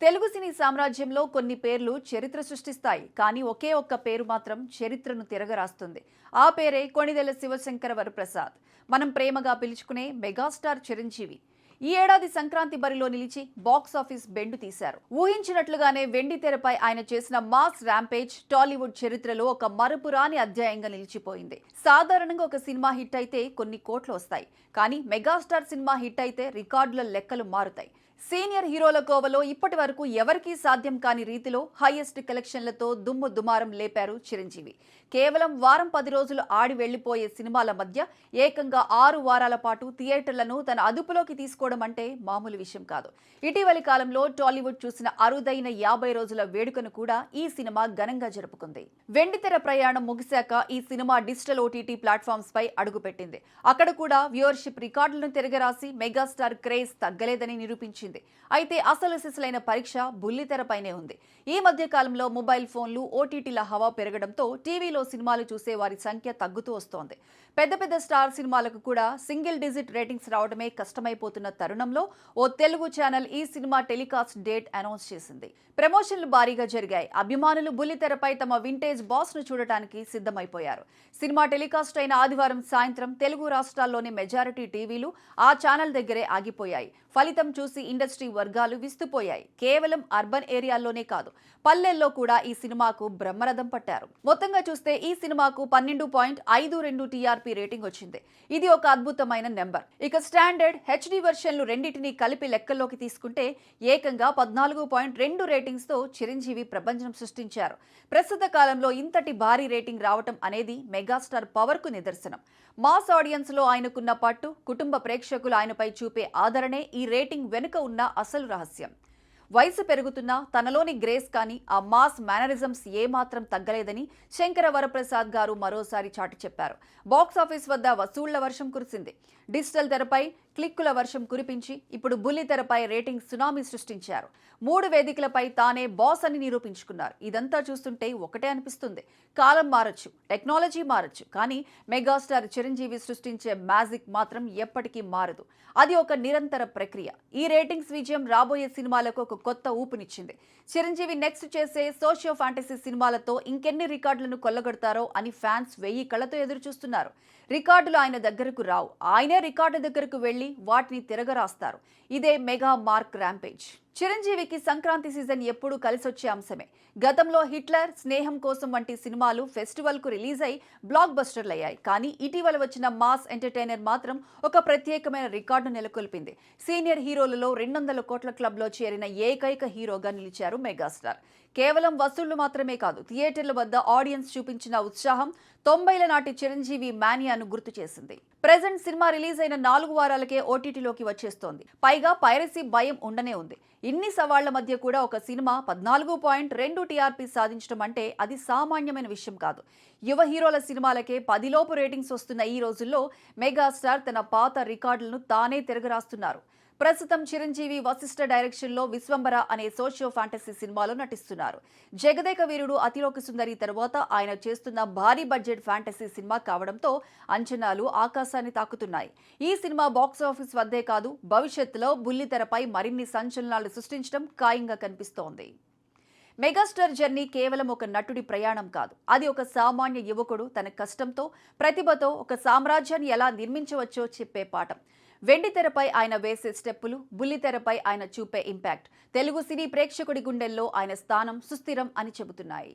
తెలుగు సినీ సామ్రాజ్యంలో కొన్ని పేర్లు చరిత్ర సృష్టిస్తాయి. కానీ ఒకే ఒక్క పేరు మాత్రం చరిత్రను తిరగరాస్తుంది. ఆ పేరే కొణిదెల శివశంకర వరప్రసాద్. మనం ప్రేమగా పిలుచుకునే మెగాస్టార్ చిరంజీవి. ఈ ఏడాది సంక్రాంతి బరిలో నిలిచి బాక్స్ ఆఫీస్ బెండు తీశారు. ఊహించినట్లుగానే వెండి తెరపై ఆయన చేసిన మాస్ ర్యాంపేజ్ టాలీవుడ్ చరిత్రలో ఒక మరపురాని అధ్యాయంగా నిలిచిపోయింది. సాధారణంగా ఒక సినిమా హిట్ అయితే కొన్ని కోట్లు వస్తాయి. కానీ మెగాస్టార్ సినిమా హిట్ అయితే రికార్డుల లెక్కలు మారుతాయి. సీనియర్ హీరోల కోవలో ఇప్పటి వరకు ఎవరికీ సాధ్యం కాని రీతిలో హైయెస్ట్ కలెక్షన్లతో దుమ్ము దుమారం లేపారు చిరంజీవి. కేవలం వారం 10 రోజులు ఆడి వెళ్లిపోయే సినిమాల మధ్య ఏకంగా 6 వారాల పాటు థియేటర్లను తన అదుపులోకి తీసుకోవడం అంటే మామూలు విషయం కాదు. ఇటీవలి కాలంలో టాలీవుడ్ చూసిన అరుదైన 50 రోజుల వేడుకను కూడా ఈ సినిమా ఘనంగా జరుపుకుంది. వెండితెర ప్రయాణం ముగిశాక ఈ సినిమా డిజిటల్ ఓటీటీ ప్లాట్ఫామ్స్ పై అడుగుపెట్టింది. అక్కడ కూడా వ్యూవర్షిప్ రికార్డులను తిరగరాసి మెగాస్టార్ క్రేజ్ తగ్గలేదని నిరూపించింది. అయితే అసలు సిసలైన పరీక్ష బుల్లితెరపైనే ఉంది. ఈ మధ్య కాలంలో మొబైల్ ఫోన్లు, ఓటీటీల హవా పెరగడంతో టీవీలో సినిమాలు చూసే వారి సంఖ్య తగ్గుతూ వస్తోంది. పెద్ద పెద్ద స్టార్ సినిమాలకు కూడా సింగిల్ డిజిట్ రేటింగ్స్ రావడమే కష్టమైపోతున్న తరుణంలో ఓ తెలుగు ఛానల్ ఈ సినిమా టెలికాస్ట్ డేట్ అనౌన్స్ చేసింది. ప్రమోషన్లు భారీగా జరిగాయి. అభిమానులు బుల్లితెరపై తమ వింటేజ్ బాస్ ను చూడటానికి సిద్ధమైపోయారు. సినిమా టెలికాస్ట్ అయిన ఆదివారం సాయంత్రం తెలుగు రాష్ట్రాల్లోని మెజారిటీ టీవీలు ఆ ఛానల్ దగ్గరే ఆగిపోయాయి. ఫలితం చూసి ఇండస్ట్రీ వర్గాలు విస్తుపోయాయి. కేవలం అర్బన్ ఏరియాల్లోనే కాదు, పల్లెల్లో కూడా ఈ సినిమాకు బ్రహ్మరథం పట్టారు. మొత్తంగా చూస్తే ఈ సినిమాకు 12.52 టీఆర్పీ రేటింగ్ వచ్చింది. ఇది ఒక అద్భుతమైన నెంబర్. ఇక స్టాండర్డ్, హెచ్డి వెర్షన్లు రెండింటినీ కలిపి లెక్కల్లోకి తీసుకుంటే ఏకంగా 14.2 రేటింగ్స్ తో చిరంజీవి ప్రపంచం సృష్టించారు. ప్రస్తుత కాలంలో ఇంతటి భారీ రేటింగ్ రావటం అనేది మెగాస్టార్ పవర్ కు నిదర్శనం. మాస్ ఆడియన్స్ లో ఆయనకున్న పట్టు, కుటుంబ ప్రేక్షకులు ఆయనపై చూపే ఆదరణే ఈ రేటింగ్ వెనుక ఉన్న అసలు రహస్యం. వయసు పెరుగుతున్నా తనలోని గ్రేస్ కానీ ఆ మాస్ మేనరిజమ్స్ ఏమాత్రం తగ్గలేదని శంకర వరప్రసాద్ గారు మరోసారి చాటి చెప్పారు. బాక్స్ ఆఫీస్ వద్ద వసూళ్ల వర్షం కురిసింది. డిజిటల్ తెరపై క్లిక్కుల వర్షం కురిపించి ఇప్పుడు బుల్లి తెరపై రేటింగ్ సునామీ సృష్టించారు. 3 వేదికలపై తానే బాస్ అని నిరూపించుకున్నారు. ఇదంతా చూస్తుంటే ఒకటే అనిపిస్తుంది, కాలం మారచ్చు, టెక్నాలజీ మారచ్చు, కానీ మెగాస్టార్ చిరంజీవి సృష్టించే మ్యాజిక్ మాత్రం ఎప్పటికీ మారదు. అది ఒక నిరంతర ప్రక్రియ. ఈ రేటింగ్స్ విజయం రాబోయే సినిమాలకు ఒక కొత్త ఊపునిచ్చింది. చిరంజీవి నెక్స్ట్ చేసే సోషియో ఫ్యాంటసీ సినిమాలతో ఇంకెన్ని రికార్డులను కొల్లగొడతారో అని ఫ్యాన్స్ 1000 కళ్లతో ఎదురు చూస్తున్నారు. రికార్డులు ఆయన దగ్గరకు రావు, ఆయనే రికార్డు దగ్గరకు వెళ్లి వాటిని తిరగరాస్తారు. ఇదే మెగా మార్క్ ర్యాంపేజ్. చిరంజీవికి సంక్రాంతి సీజన్ ఎప్పుడూ కలిసొచ్చే అంశమే. గతంలో హిట్లర్, స్నేహం కోసం వంటి సినిమాలు ఫెస్టివల్ కు రిలీజ్ అయి బ్లాక్ బస్టర్లు అయ్యాయి. కానీ ఇటీవల వచ్చిన మాస్ ఎంటర్టైనర్ మాత్రం ఒక ప్రత్యేకమైన రికార్డు నెలకొల్పింది. సీనియర్ హీరోలలో 200 కోట్ల క్లబ్ లో చేరిన ఏకైక హీరోగా నిలిచారు మెగాస్టార్. కేవలం వసూళ్లు మాత్రమే కాదు, థియేటర్ల వద్ద ఆడియన్స్ చూపించిన ఉత్సాహం 90ల నాటి చిరంజీవి మానియాను గుర్తు చేసింది. ప్రెజెంట్ సినిమా రిలీజ్ అయిన 4 వారాలకే ఓటీటీలోకి వచ్చేస్తోంది. పైగా పైరసీ భయం ఉండనే ఉంది. ఇన్ని సవాళ్ల మధ్య కూడా ఒక సినిమా 14.2 టీఆర్పీ సాధించడం అంటే అది సామాన్యమైన విషయం కాదు. యువ హీరోల సినిమాలకే 10 లోపు రేటింగ్స్ వస్తున్న ఈ రోజుల్లో మెగాస్టార్ తన పాత రికార్డులను తానే తిరగరాస్తున్నారు. ప్రస్తుతం చిరంజీవి వశిష్ఠ డైరెక్షన్ లో విశ్వంబర అనే సోషియో ఫ్యాంటసీ సినిమాలో నటిస్తున్నారు. జగదేక వీరుడు, అతిలోక సుందరి తర్వాత ఆయన చేస్తున్న భారీ బడ్జెట్ ఫ్యాంటసీ సినిమా కావడంతో అంచనాలు ఆకాశాన్ని తాకుతున్నాయి. ఈ సినిమా బాక్స్ ఆఫీస్ వద్దే కాదు, భవిష్యత్తులో బుల్లితెరపై మరిన్ని సంచలనాలు సృష్టించడం ఖాయంగా కనిపిస్తోంది. మెగాస్టార్ జర్నీ కేవలం ఒక నటుడి ప్రయాణం కాదు, అది ఒక సామాన్య యువకుడు తన కష్టంతో, ప్రతిభతో ఒక సామ్రాజ్యాన్ని ఎలా నిర్మించవచ్చో చెప్పే పాఠం. వెండితెరపై ఆయన వేసే స్టెప్పులు, బుల్లితెరపై ఆయన చూపే ఇంపాక్ట్ తెలుగు సినీ ప్రేక్షకుడి గుండెల్లో ఆయన స్థానం సుస్థిరం అని చెబుతున్నాయి.